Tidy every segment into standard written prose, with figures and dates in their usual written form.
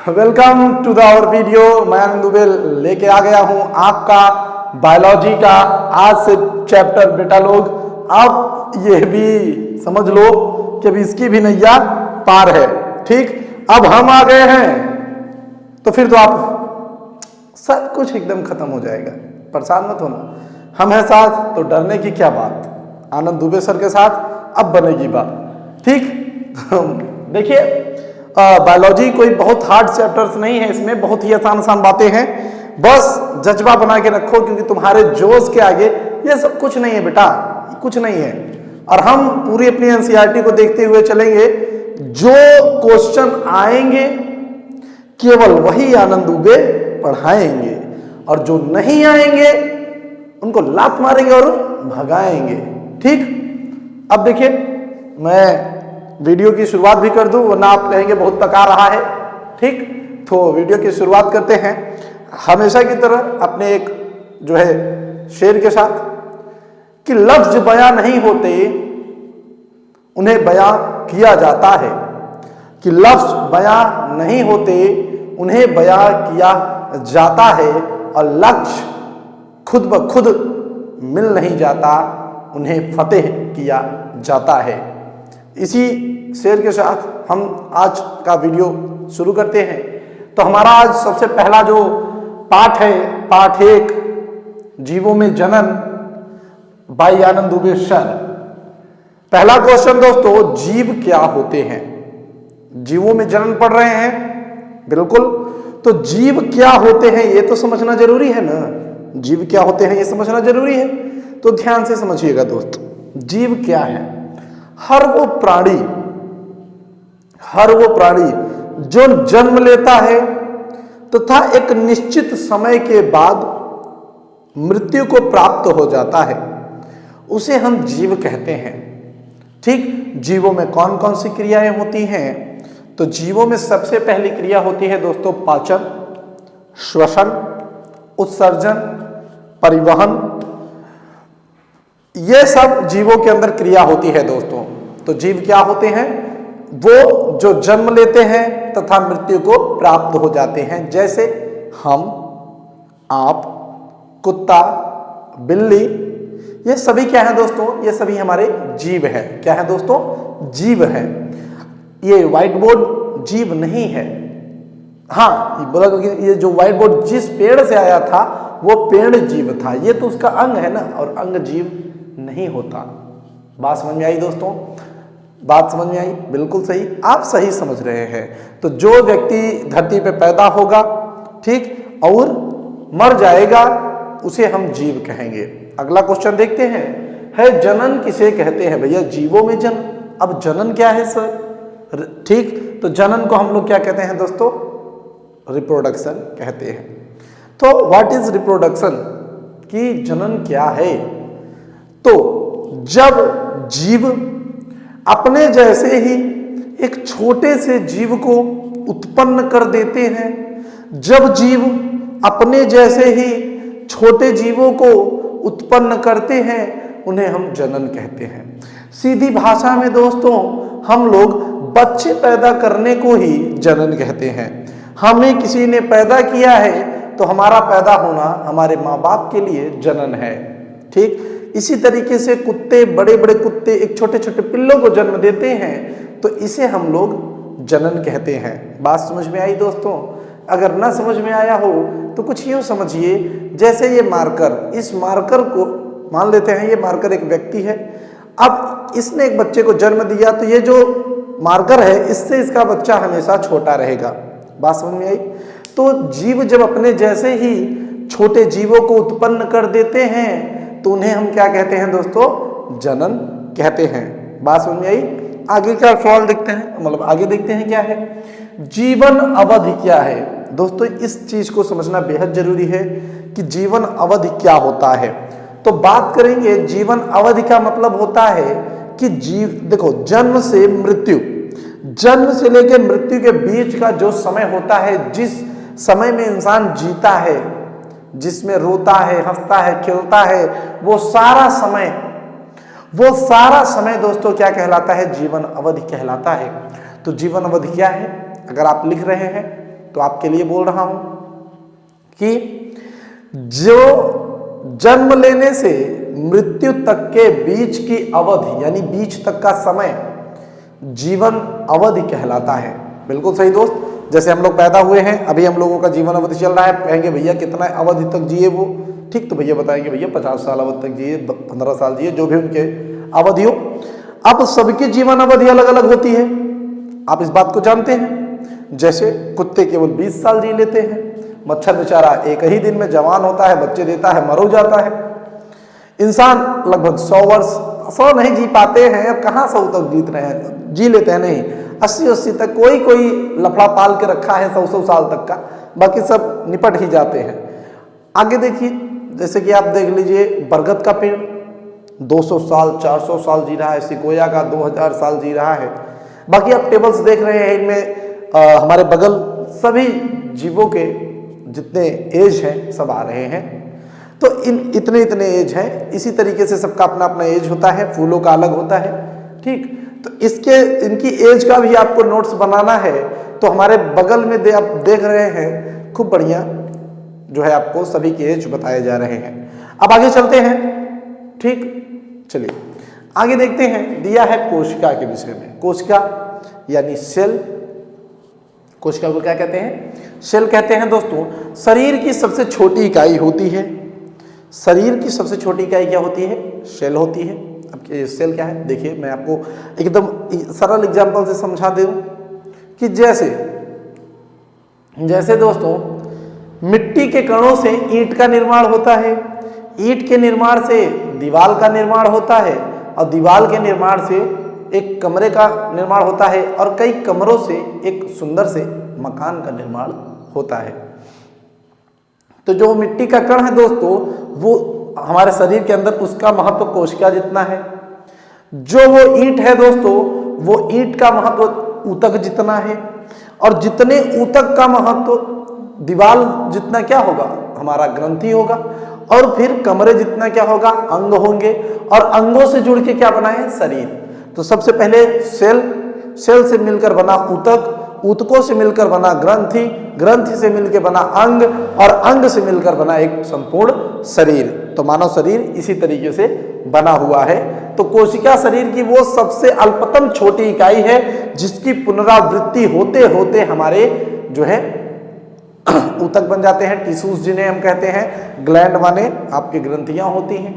Welcome to the our video. मैं आनंद दुबे लेके आ गया हूं आपका बायोलॉजी का आज से चैप्टर। बेटा लोग अब ये भी समझ लो कि अभी इसकी भी नैया पार है। ठीक, अब हम आ गए हैं तो फिर तो आप सब कुछ एकदम खत्म हो जाएगा। परेशान मत होना, हम हैं साथ तो डरने की क्या बात। आनंद दुबे सर के साथ अब बनेगी बात। ठीक, देखिए बायोलॉजी कोई बहुत हार्ड चैप्टर्स नहीं है, इसमें बहुत ही आसान आसान बातें हैं। बस जज्बा बना के रखो क्योंकि तुम्हारे जोश के आगे ये सब कुछ नहीं है बेटा, कुछ नहीं है। और हम पूरी अपनी एनसीईआरटी को देखते हुए चलेंगे। जो क्वेश्चन आएंगे केवल वही आनंद दुबे पढ़ाएंगे और जो नहीं आएंगे उनको लात मारेंगे और भगाएंगे। ठीक, अब देखिए मैं वीडियो की शुरुआत भी कर दूं वरना आप कहेंगे बहुत पका रहा है। ठीक, तो वीडियो की शुरुआत करते हैं हमेशा की तरह अपने एक जो है शेर के साथ कि लफ्ज बयां नहीं होते उन्हें बयां किया जाता है। कि लफ्ज बयां नहीं होते उन्हें बयां किया जाता है और लक्ष्य खुद ब खुद मिल नहीं जाता, उन्हें फतेह किया जाता है। इसी शेर के साथ हम आज का वीडियो शुरू करते हैं। तो हमारा आज सबसे पहला जो पाठ है, पाठ 1 जीवों में जनन बाई आनंद दुबे सर। पहला क्वेश्चन दोस्तों, जीव क्या होते हैं? जीवों में जनन पढ़ रहे हैं, बिल्कुल। तो जीव क्या होते हैं ये तो समझना जरूरी है ना। जीव क्या होते हैं ये समझना जरूरी है, तो ध्यान से समझिएगा दोस्त। जीव क्या है? हर वो प्राणी जो जन्म लेता है तथा एक निश्चित समय के बाद मृत्यु को प्राप्त हो जाता है उसे हम जीव कहते हैं। ठीक, जीवों में कौन कौन सी क्रियाएं होती हैं? तो जीवों में सबसे पहली क्रिया होती है दोस्तों पाचन, श्वसन, उत्सर्जन, परिवहन। ये सब जीवों के अंदर क्रिया होती है दोस्तों। तो जीव क्या होते हैं? वो जो जन्म लेते हैं तथा मृत्यु को प्राप्त हो जाते हैं, जैसे हम, आप, कुत्ता, बिल्ली। ये सभी क्या है दोस्तों? ये सभी हमारे जीव है। क्या है दोस्तों? जीव है। ये व्हाइट बोर्ड जीव नहीं है। हाँ, बोला कि ये जो व्हाइट बोर्ड जिस पेड़ से आया था वो पेड़ जीव था, ये तो उसका अंग है ना, और अंग जीव नहीं होता। बात समझ में आई दोस्तों? बात समझ में आई? बिल्कुल सही, आप सही समझ रहे हैं। तो जो व्यक्ति धरती पे पैदा होगा, ठीक, और मर जाएगा उसे हम जीव कहेंगे। अगला क्वेश्चन देखते हैं, है जनन किसे कहते हैं? भैया जीवों में जन्म। अब जनन क्या है सर? ठीक, तो जनन को हम लोग क्या कहते हैं दोस्तों? रिप्रोडक्शन कहते हैं। तो व्हाट इज रिप्रोडक्शन? कि जनन क्या है? तो जब जीव अपने जैसे ही एक छोटे से जीव को उत्पन्न कर देते हैं, जब जीव अपने जैसे ही छोटे जीवों को उत्पन्न करते हैं उन्हें हम जनन कहते हैं। सीधी भाषा में दोस्तों हम लोग बच्चे पैदा करने को ही जनन कहते हैं। हमें किसी ने पैदा किया है तो हमारा पैदा होना हमारे माँ बाप के लिए जनन है। ठीक, इसी तरीके से कुत्ते, बड़े बड़े कुत्ते एक छोटे छोटे पिल्लों को जन्म देते हैं तो इसे हम लोग जनन कहते हैं। बात समझ में आई दोस्तों? अगर ना समझ में आया हो तो कुछ यूँ समझिए, जैसे ये मार्कर, इस मार्कर को मान लेते हैं ये मार्कर एक व्यक्ति है। अब इसने एक बच्चे को जन्म दिया तो ये जो मार्कर है इससे इसका बच्चा हमेशा छोटा रहेगा। बात समझ में आई? तो जीव जब अपने जैसे ही छोटे जीवों को उत्पन्न कर देते हैं तो उन्हें हम क्या कहते हैं दोस्तों? जनन कहते हैं। बात समझ में आई? आगे का सवाल देखते हैं, मतलब आगे देखते हैं क्या है। जीवन अवधि क्या है? दोस्तों इस चीज को समझना बेहद जरूरी है कि जीवन अवधि क्या होता है। तो बात करेंगे, जीवन अवधि का मतलब होता है कि देखो, जन्म से मृत्यु, जन्म से लेकर मृत्यु के बीच का जो समय होता है, जिस समय में इंसान जीता है, जिसमें रोता है, हंसता है, खिलता है, वो सारा समय दोस्तों क्या कहलाता है? जीवन अवधि कहलाता है। तो जीवन अवधि क्या है? अगर आप लिख रहे हैं तो आपके लिए बोल रहा हूं कि जो जन्म लेने से मृत्यु तक के बीच की अवधि यानी बीच तक का समय जीवन अवधि कहलाता है। बिल्कुल सही दोस्त, जैसे हम लोग पैदा हुए हैं, अभी हम लोगों का जीवन अवधि चल रहा है, कहेंगे भैया कितना अवधि तक जिए वो, ठीक, तो भैया बताएंगे भैया 50 साल अवधि तक जिए, 15 साल जिए, जो भी उनके अवधि हो। अब सबकी जीवन अवधि अलग अलग होती है, आप इस बात को जानते हैं। जैसे कुत्ते केवल 20 साल जी लेते हैं, मच्छर बेचारा एक ही दिन में जवान होता है, बच्चे देता है, मर हो जाता है। इंसान लगभग 100 वर्ष, 100 नहीं जी पाते हैं, अब कहाँ 100 तक जीत रहे हैं, जी लेते हैं, नहीं 80 तक, कोई लफड़ा पाल के रखा है 100 साल तक का, बाकी सब निपट ही जाते हैं। आगे देखिए, जैसे कि आप देख लीजिए बरगद का पेड़ 200 साल 400 साल जी रहा है, सिकोया का 2000 साल जी रहा है। बाकी आप टेबल्स देख रहे हैं, इनमें हमारे बगल सभी जीवों के जितने एज हैं सब आ रहे हैं, तो इतने एज हैं। इसी तरीके से सबका अपना अपना एज होता है, फूलों का अलग होता है, ठीक। तो इनकी एज का भी आपको नोट्स बनाना है, तो हमारे बगल में आप देख रहे हैं, खूब बढ़िया जो है आपको सभी के एज बताए जा रहे हैं। अब आगे चलते हैं, ठीक, चलिए आगे देखते हैं। दिया है कोशिका के विषय में, कोशिका यानी सेल, कोशिका को क्या कहते हैं, सेल कहते हैं दोस्तों। शरीर की सबसे छोटी इकाई होती है, शरीर की सबसे छोटी इकाई क्या होती है, सेल होती है। अब सेल क्या है, देखिए मैं आपको एकदम सरल एग्जांपल से समझा दूं कि जैसे दोस्तों मिट्टी के कणों से ईंट का निर्माण होता है, ईंट के निर्माण से दीवार का निर्माण होता है, और दीवार के निर्माण से एक कमरे का निर्माण होता है, और कई कमरों से एक सुंदर से मकान का निर्माण होता है। तो जो मिट्टी का कण है दोस्तों, वो हमारे शरीर के अंदर उसका महत्व कोशिका जितना है। जो वो ईंट है दोस्तों, वो ईंट का महत्व ऊतक जितना है, और जितने ऊतक का महत्व दीवार जितना क्या होगा, हमारा ग्रंथि होगा, और फिर कमरे जितना क्या होगा, अंग होंगे, और अंगों से जुड़ के क्या बना है, शरीर। तो सबसे पहले सेल, सेल से मिलकर बना ऊतक, ऊतकों से मिलकर बना ग्रंथि, ग्रंथि से मिलकर बना अंग, और अंग से मिलकर बना एक संपूर्ण शरीर। तो मानव शरीर इसी तरीके से बना हुआ है। तो कोशिका शरीर की वो सबसे अल्पतम छोटी इकाई है, जिसकी पुनरावृत्ति होते होते हमारे जो है ऊतक बन जाते हैं, टिश्यूज जिन्हें हम कहते हैं, ग्लैंड माने आपकी ग्रंथियां होती हैं,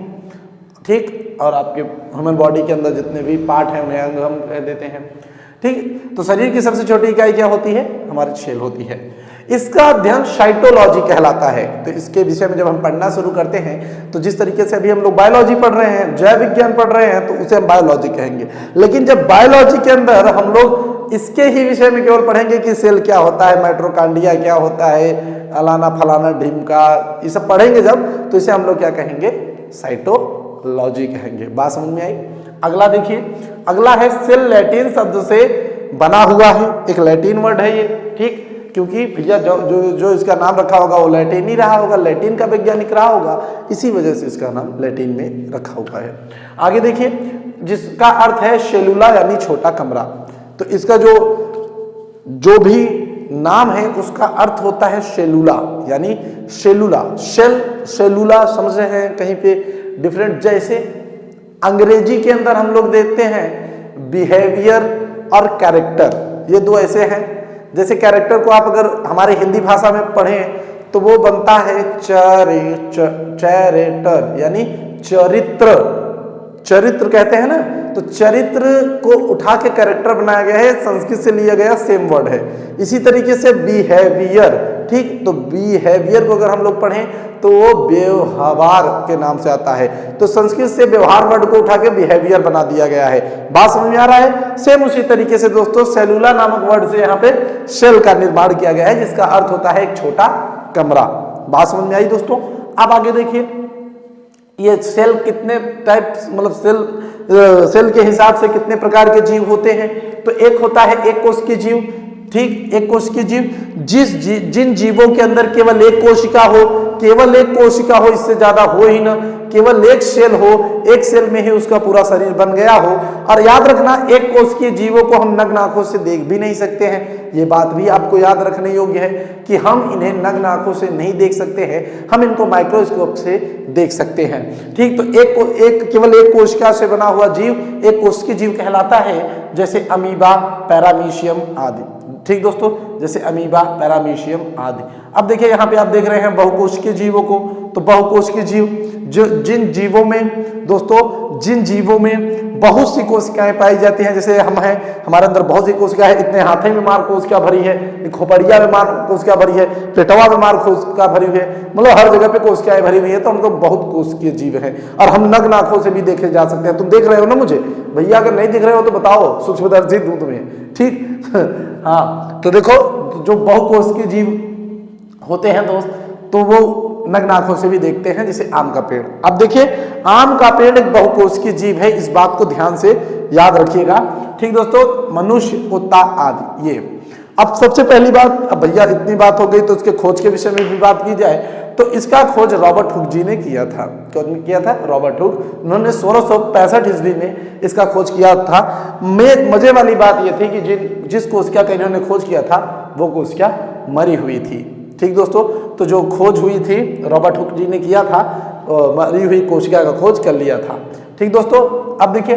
ठीक, और आपके ह्यूमन बॉडी के अंदर जितने भी पार्ट हैं उन्हें अंग हम कह देते हैं, ठीक। तो शरीर की सबसे छोटी इकाई क्या होती है, हमारी सेल होती है। इसका अध्ययन साइटोलॉजी कहलाता है। तो इसके विषय में जब हम पढ़ना शुरू करते हैं, तो जिस तरीके से अभी हम लोग बायोलॉजी पढ़ रहे हैं, जैव विज्ञान पढ़ रहे हैं, तो उसे हम बायोलॉजी कहेंगे। लेकिन जब बायोलॉजी के अंदर हम लोग इसके ही विषय में केवल पढ़ेंगे कि सेल क्या होता है, माइटोकॉन्ड्रिया क्या होता है, अलाना फलाना ढिमका, ये सब पढ़ेंगे जब, तो इसे हम लोग क्या कहेंगे, साइटोलॉजी कहेंगे। बात समझ में आई। अगला देखिए, अगला है सेल, लैटिन शब्द से बना हुआ है, एक लैटिन वर्ड है ये, ठीक, क्योंकि भैया जो इसका नाम रखा होगा वो लैटिन ही रहा होगा, लैटिन का वैज्ञानिक रहा होगा, इसी वजह से इसका नाम लैटिन में रखा हुआ है। आगे देखिए, जिसका अर्थ है सेलुला यानी छोटा कमरा। तो इसका जो भी नाम है उसका अर्थ होता है सेलुला, यानी सेलुला, सेल, सेलुला, समझ रहे हैं कहीं पे डिफरेंट। जैसे अंग्रेजी के अंदर हम लोग देखते हैं बिहेवियर और कैरेक्टर, ये दो ऐसे हैं। जैसे कैरेक्टर को आप अगर हमारे हिंदी भाषा में पढ़ें तो वो बनता है चैरेटर, यानी चरित्र, चरित्र कहते हैं ना। तो चरित्र को उठा के कैरेक्टर बनाया गया है, संस्कृत से लिया गया सेम वर्ड है। इसी तरीके से बिहेवियर, ठीक, तो बिहेवियर को अगर हम लोग पढ़ें तो वो व्यवहार के नाम से आता है। तो संस्कृत से व्यवहार वर्ड को उठा के बिहेवियर बना दिया गया है। बात समझ में आ रहा है। सेम उसी तरीके से दोस्तों सेलुला नामक वर्ड से यहाँ पे सेल का निर्माण किया गया है, जिसका अर्थ होता है एक छोटा कमरा। बात समझ में आई दोस्तों। अब आगे देखिए, ये सेल कितने टाइप, मतलब सेल के हिसाब से कितने प्रकार के जीव होते हैं। तो एक होता है एक कोश के जीव, ठीक, एक कोश के जीव, जिन जीवों के अंदर केवल एक कोशिका हो, केवल एक कोशिका हो, इससे ज्यादा हो ही ना, केवल एक सेल हो, एक सेल में ही उसका पूरा शरीर बन गया हो। और याद रखना, एक कोश के जीवों को हम नग्न आंखों से देख भी नहीं सकते हैं, ये बात भी आपको याद रखने योग्य है कि हम इन्हें नग्न आंखों से नहीं देख सकते हैं, हम इनको माइक्रोस्कोप से देख सकते हैं। ठीक, तो केवल एक कोशिका से बना हुआ जीव एक कोशिकीय जीव कहलाता है, जैसे अमीबा, पैरामीशियम आदि। ठीक दोस्तों, जैसे अमीबा, पैरामीशियम आदि। अब देखिए यहाँ पे आप देख रहे हैं बहुकोशिकीय जीवों को। तो बहुकोशिकीय जीव जिन जीवों में दोस्तों, जिन जीवों में बहुत सी कोशिकाएं पाई जाती हैं, जैसे हम हैं, हमारे अंदर बहुत सी कोशिका है, इतने हाथे में मार कोशिका भरी है, खोपड़िया में मार कोशिका भरी है, पेटवा में मार कोशिका भरी हुई है, मतलब हर जगह पे कोशिकाएं भरी हुई है। तो हम तो बहुत कोशिकीय जीव हैं और हम नग्न आंखों से भी देखे जा सकते हैं। तुम देख रहे हो ना मुझे भैया? अगर नहीं दिख रहे हो तो बताओ, सूक्ष्मदर्शी दूं तुम्हें। ठीक हाँ, तो देखो जो बहुकोशिकीय जीव होते हैं दोस्त, तो वो नग्न आंखों से भी देखते हैं, जैसे आम का पेड़। अब देखिए, आम का पेड़ एक बहुकोशिकीय जीव है, इस बात को ध्यान से याद रखिएगा। ठीक दोस्तों, मनुष्य, कुत्ता आदि ये। अब सबसे पहली बात, अब भैया इतनी बात हो गई तो इसके खोज के विषय में भी बात की जाए तो इसका खोज रॉबर्ट हुक जी ने किया था। कौन किया था? Robert Hooke. उन्होंने 1665 ईस्वी में इसका खोज किया था। मजे वाली बात यह थी कि जिस कोशिका का इन्होंने खोज किया था वो कोशिका मरी हुई थी। ठीक दोस्तों, तो जो खोज हुई थी रॉबर्ट हुक जी ने किया था, मरी हुई कोशिका का खोज कर लिया था। ठीक दोस्तों, अब देखिए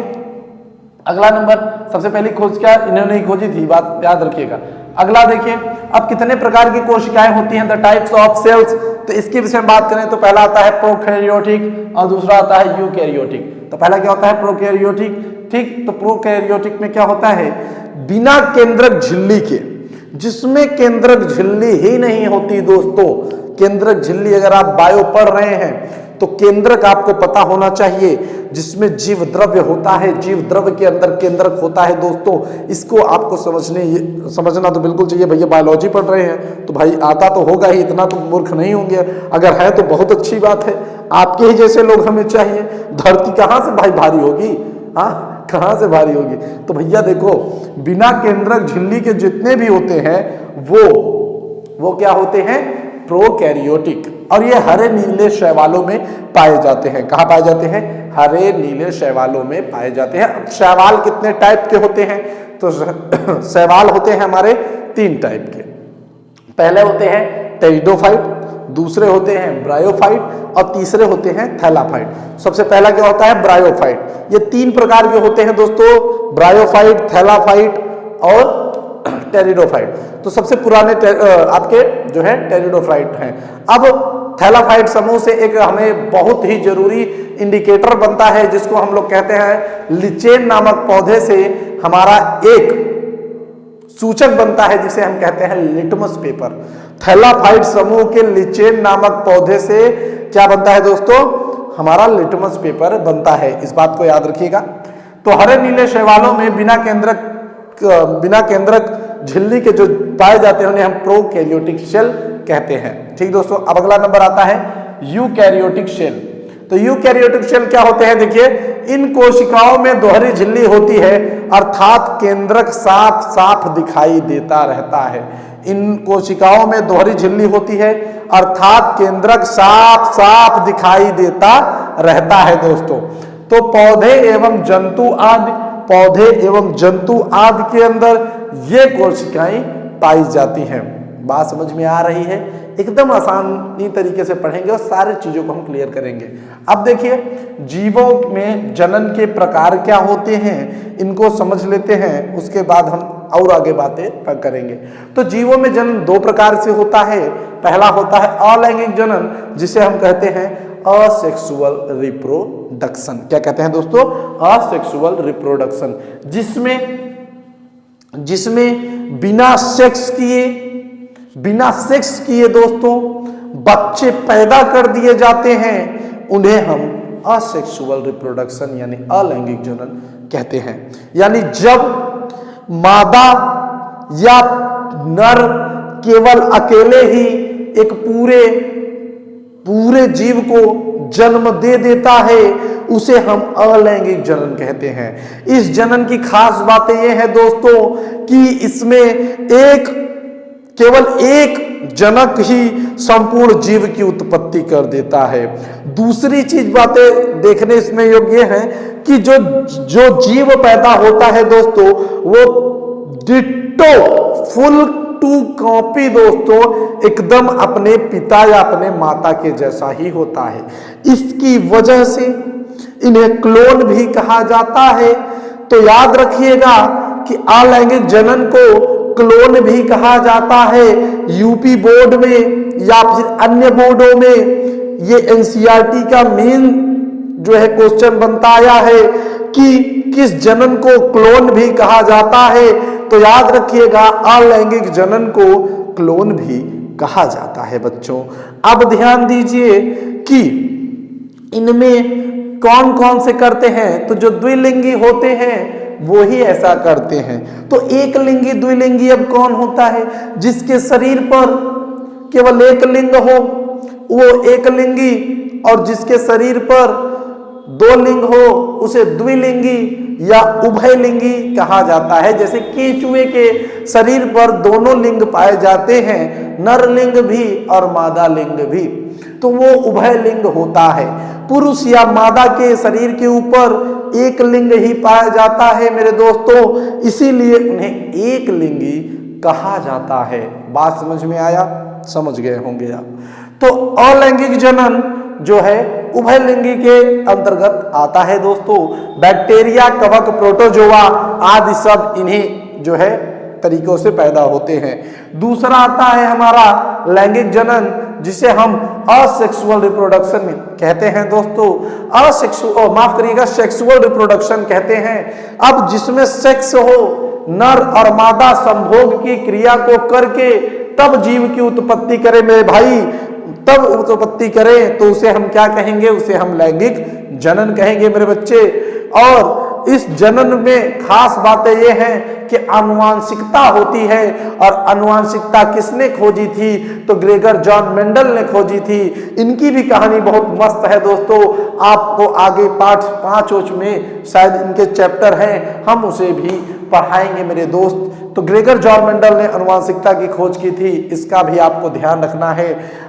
अगला नंबर, सबसे पहली खोज क्या इन्होंने ही खोजी थी, बात याद रखिएगा। अगला देखिए, अब कितने प्रकार की कोशिकाएं होती हैं, द टाइप्स ऑफ सेल्स। तो इसके विषय में बात करें तो पहला आता है प्रोकैरियोटिक और दूसरा आता है यूकैरियोटिक। तो पहला क्या होता है? प्रोकैरियोटिक। ठीक, तो प्रोकैरियोटिक में क्या होता है? बिना केंद्रक झिल्ली के, जिसमें केंद्रक झिल्ली ही नहीं होती दोस्तों। केंद्रक झिल्ली, अगर आप बायो पढ़ रहे हैं तो केंद्रक आपको पता होना चाहिए, जिसमें जीव द्रव्य होता है, जीव द्रव्य के अंदर केंद्रक होता है दोस्तों। इसको आपको समझना तो बिल्कुल चाहिए। भैया बायोलॉजी पढ़ रहे हैं तो भाई आता तो होगा ही, इतना तो मूर्ख नहीं होंगे। अगर है तो बहुत अच्छी बात है, आपके ही जैसे लोग हमें चाहिए। धरती कहाँ से भाई भारी होगी? हाँ, कहाँ से भारी होगी? तो भैया देखो, बिना केंद्रक झिल्ली के जितने भी होते हैं वो क्या होते हैं? प्रोकैरियोटिक। और ये हरे नीले शैवालों में पाए जाते हैं। कहाँ पाए जाते हैं? हरे नीले शैवालों में पाए जाते हैं। शैवाल कितने टाइप के होते हैं? तो शैवाल होते हैं हमारे 3 टाइप के। पहले होते हैं टेरिडोफाइट, दूसरे होते हैं ब्रायोफाइट और तीसरे होते हैं थैलाफाइट। सबसे पहला क्या होता है? ब्रायोफाइट। ये 3 प्रकार के होते हैं दोस्तों, ब्रायोफाइट, थैलाफाइट और टेरिडोफाइट। तो सबसे पुराने आपके जो है टेरिडोफाइट हैं। अब थैलाफाइट समूह से एक हमें बहुत ही जरूरी इंडिकेटर बनता है, जिसको हम लोग कहते हैं लिचेन नामक पौधे से हमारा एक सूचक बनता है, जिसे हम कहते हैं लिटमस पेपर। थैलाफाइट समूह के लिचेन नामक पौधे से क्या बनता है दोस्तों? हमारा लिटमस पेपर बनता है। इस बात को याद रखिएगा। तो हरे नीले शैवालों में बिना केंद्रक झिल्ली के जो पाए जाते हैं उन्हें हम प्रोकैरियोटिक सेल कहते हैं। ठीक दोस्तों, अब अगला नंबर आता है यूकैरियोटिक सेल। तो यूकैरियोटिक सेल क्या होते हैं? देखिए, इन कोशिकाओं में दोहरी झिल्ली होती है, अर्थात केंद्रक साफ साफ दिखाई देता रहता है। इन कोशिकाओं में दोहरी झिल्ली होती है, अर्थात केंद्रक साफ साफ दिखाई देता रहता है दोस्तों। तो पौधे एवं जंतु आदि के अंदर ये कोशिकाएं पाई जाती हैं। बात समझ में आ रही है? एकदम आसानी तरीके से पढ़ेंगे और सारी चीजों को हम क्लियर करेंगे। अब देखिए, जीवों में जनन के प्रकार क्या होते हैं, इनको समझ लेते हैं, उसके बाद हम और आगे बातें करेंगे। तो जीवों में जन्म 2 प्रकार से होता है। पहला होता है अलैंगिक जनन, जिसे हम कहते हैं असेक्सुअल रिप्रोडक्शन। क्या कहते हैं दोस्तों? असेक्सुअल रिप्रोडक्शन, जिसमें बिना सेक्स किए दोस्तों बच्चे पैदा कर दिए जाते हैं, उन्हें हम असेक्सुअल रिप्रोडक्शन यानी अलैंगिक जनन कहते हैं। यानी जब मादा या नर केवल अकेले ही एक पूरे जीव को जन्म दे देता है, उसे हम अलैंगिक जनन कहते हैं। इस जनन की खास बातें यह है दोस्तों कि इसमें केवल एक जनक ही संपूर्ण जीव की उत्पत्ति कर देता है। दूसरी चीज बातें देखने इसमें योग्य है कि जो जीव पैदा होता है दोस्तों, वो डिट्टो फुल टू कॉपी दोस्तों एकदम अपने पिता या अपने माता के जैसा ही होता है। इसकी वजह से इन्हें क्लोन भी कहा जाता है। तो याद रखिएगा कि अलैंगिक जनन को क्लोन भी कहा जाता है। यूपी बोर्ड में या फिर अन्य बोर्डों में ये एनसीईआरटी का मेन जो है क्वेश्चन बनता आया है कि किस जनन को क्लोन भी कहा जाता है। तो याद रखिएगा अलैंगिक जनन को क्लोन भी कहा जाता है बच्चों। अब ध्यान दीजिए कि इनमें कौन कौन से करते हैं। तो जो द्विलिंगी होते हैं वो ही ऐसा करते हैं। तो एक लिंगी द्विलिंगी अब कौन होता है? जिसके शरीर पर केवल एक लिंग हो वो एक लिंगी, और जिसके शरीर पर दो लिंग हो उसे द्विलिंगी या उभयलिंगी कहा जाता है। जैसे केंचुए के शरीर पर दोनों लिंग पाए जाते हैं, नर लिंग भी और मादा लिंग भी, तो वो उभयलिंग होता है। पुरुष या मादा के शरीर के ऊपर एक लिंग ही पाया जाता है मेरे दोस्तों, इसीलिए उन्हें एक लिंगी कहा जाता है। बात समझ में आया? समझ गए होंगे आप। तो अलैंगिक जनन जो है उभयलिंगी के अंतर्गत आता है दोस्तों। बैक्टीरिया, कवक, प्रोटोजोआ आदि सब इन्हीं जो है तरीकों से पैदा होते हैं। दूसरा आता है हमारा लैंगिक जनन, जिसे हम असेक्सुअल रिप्रोडक्शन कहते हैं दोस्तों। माफ करिएगा, सेक्सुअल रिप्रोडक्शन कहते हैं। अब जिसमें सेक्स हो, नर और मादा संभोग की क्रिया को करके तब जीव की उत्पत्ति करे मेरे भाई, तब उत्पत्ति करें तो उसे हम क्या कहेंगे? उसे हम लैंगिक जनन कहेंगे मेरे बच्चे। और इस जनन में खास बातें ये हैं कि आनुवांशिकता होती है, और आनुवांशिकता किसने खोजी थी? तो ग्रेगर जॉन मेंडल ने खोजी थी। इनकी भी कहानी बहुत मस्त है दोस्तों। आपको आगे पाठ 5 में शायद इनके चैप्टर हैं, हम उसे भी पढ़ाएंगे मेरे दोस्त। तो ग्रेगर जॉन मेंडल ने आनुवांशिकता की खोज की थी, इसका भी आपको ध्यान रखना है।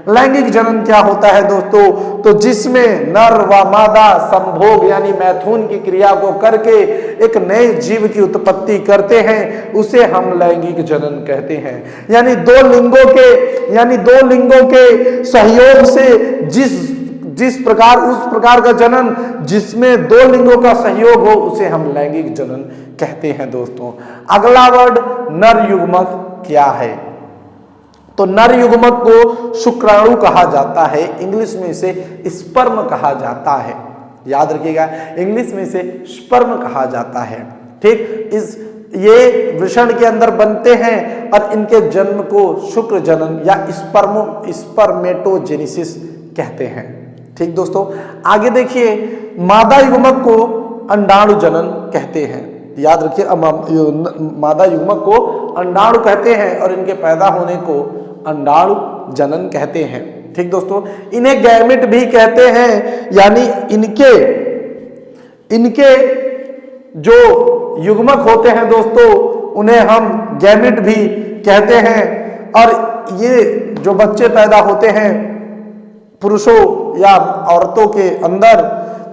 लैंगिक जनन क्या होता है दोस्तों? तो जिसमें नर व मादा संभोग यानी मैथुन की क्रिया को करके एक नए जीव की उत्पत्ति करते हैं, उसे हम लैंगिक जनन कहते हैं। यानी दो लिंगों के सहयोग से जिस प्रकार उस प्रकार का जनन जिसमें दो लिंगों का सहयोग हो उसे हम लैंगिक जनन कहते हैं दोस्तों। अगला वर्ड नर युग्मक क्या है? तो नर युग्मक को शुक्राणु कहा जाता है, इंग्लिश में इसे स्पर्म कहा जाता है। याद रखिएगा, इंग्लिश में इसे स्पर्म कहा जाता है। ठीक, ये वृषण के अंदर बनते हैं और इनके जन्म को शुक्र जनन या स्पर्मेटोजेनेसिस कहते हैं। ठीक दोस्तों, आगे देखिए, मादा युग्मक को अंडाणु जनन कहते हैं। याद रखिए, मादा युग्मक को अंडाणु कहते हैं और इनके पैदा होने को अंडाणु जनन कहते हैं। ठीक दोस्तों, इन्हें गैमेट भी कहते हैं, यानी इनके जो युग्मक होते हैं दोस्तों उन्हें हम गैमेट भी कहते हैं। और ये जो बच्चे पैदा होते हैं पुरुषों या औरतों के अंदर,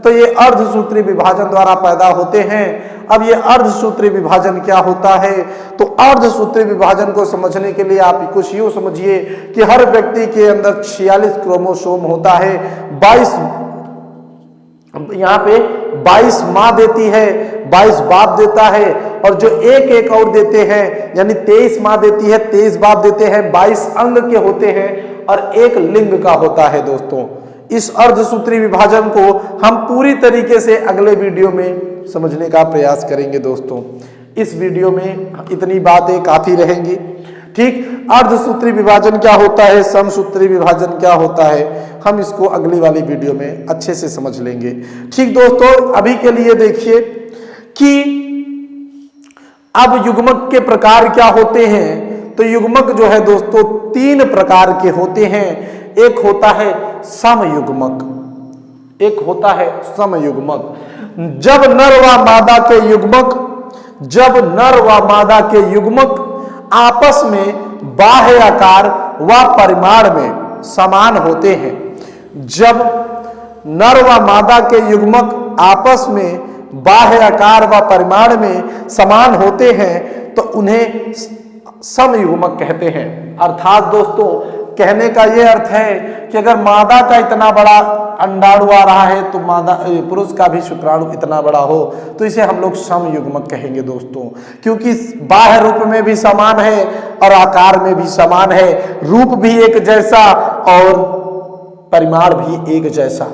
तो ये अर्धसूत्री विभाजन द्वारा पैदा होते हैं। अब ये अर्धसूत्री विभाजन क्या होता है? तो अर्धसूत्री विभाजन को समझने के लिए आप कुछ यूं समझिए कि हर व्यक्ति के अंदर 46 क्रोमोसोम होता है। 22 यहाँ पे 22 माँ देती है, 22 बाप देता है, और जो एक और देते हैं यानी 23 माँ देती है, 23 बाप देते हैं, 22 अंग के होते हैं और एक लिंग का होता है दोस्तों। इस अर्धसूत्री विभाजन को हम पूरी तरीके से अगले वीडियो में समझने का प्रयास करेंगे दोस्तों। इस वीडियो में इतनी बातें काफी रहेंगी। ठीक, अर्धसूत्री विभाजन क्या होता है, समसूत्री विभाजन क्या होता है, हम इसको अगली वाली वीडियो में अच्छे से समझ लेंगे। ठीक दोस्तों, अभी के लिए देखिए कि अब युग्मक के प्रकार क्या होते हैं। तो युग्मक जो है दोस्तों 3 प्रकार के होते हैं। एक होता है समयुग्मक, एक होता है समयुग्मक। जब नर व मादा के युग्मक आपस में बाह्य आकार व परिमाण में समान होते हैं, जब नर व मादा के युग्मक आपस में बाह्य आकार व परिमाण में समान होते हैं तो उन्हें समयुग्मक कहते हैं। अर्थात दोस्तों कहने का यह अर्थ है कि अगर मादा का इतना बड़ा अंडाणु आ रहा है तो पुरुष का भी शुक्राणु इतना बड़ा हो तो इसे हम लोग समयुग्मक कहेंगे दोस्तों, क्योंकि बाह्य रूप में भी समान है और आकार में भी समान है, रूप भी एक जैसा और परिमाण भी एक जैसा।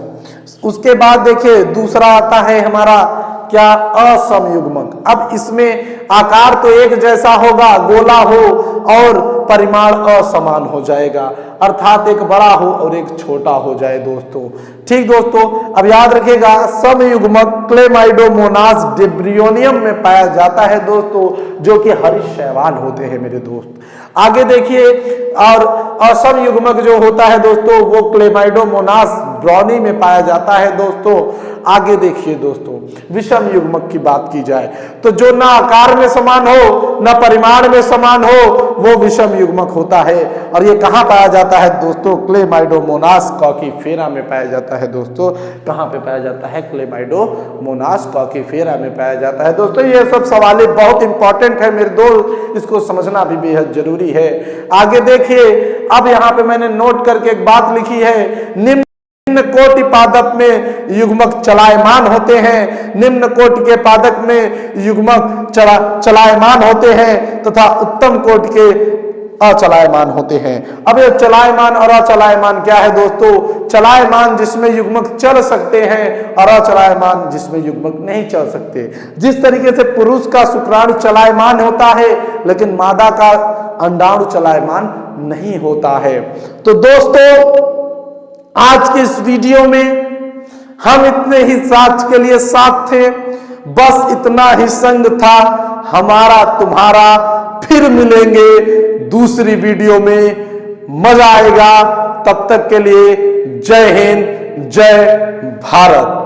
उसके बाद देखिए दूसरा आता है हमारा क्या, असमयुग्मक। अब इसमें आकार तो एक जैसा होगा, गोला हो, और परिमाण असमान हो जाएगा, अर्थात एक बड़ा हो और एक छोटा हो जाए दोस्तों। ठीक दोस्तों, अब याद रखिएगा समयुग्मक क्लेमाइडोमोनास डिब्रियोनियम में पाया जाता है दोस्तों, जो कि हरित शैवाल होते हैं मेरे दोस्त। आगे देखिए, और असमयुग्मक जो होता है दोस्तों वो क्लेमाइडोमोनास ब्राउनी में पाया जाता है दोस्तों। आगे देखिए दोस्तों, विषम युग्मक की बात की जाए तो जो ना आकार में समान हो ना परिमाण में समान हो वो विषम युग्मक होता है। और ये कहाँ पाया जाता है दोस्तों, क्लेमाइडोमोनास कॉकीफेरा में पाया जाता है दोस्तों। कहाँ पे पाया जाता है, क्लेमाइडोमोनास कॉकीफेरा में पाया जाता है दोस्तों। ये सब सवाल बहुत इंपॉर्टेंट है मेरे दोस्त, इसको समझना भी बेहद जरूरी है। आगे देखिए, अब यहाँ पे मैंने नोट करके एक बात लिखी है, निम्न कोटि पादप में युग्मक चलायमान होते हैं, निम्न कोटि के पादप में युग्मक चलायमान होते हैं तथा उत्तम कोटि के अचलायमान होते हैं। अब ये चलायमान और अचलायमान क्या है दोस्तों, चलायमान जिसमें युग्मक चल सकते हैं और अचलायमान जिसमें युग्मक नहीं चल सकते। जिस तरीके से पुरुष का शुक्राणु चलायमान होता है लेकिन मादा का अंडाणु चलायमान नहीं होता है। तो दोस्तों आज के इस वीडियो में हम इतने ही साथ के लिए साथ थे, बस इतना ही संग था हमारा तुम्हारा। फिर मिलेंगे दूसरी वीडियो में, मजा आएगा। तब तक के लिए जय हिंद, जय भारत।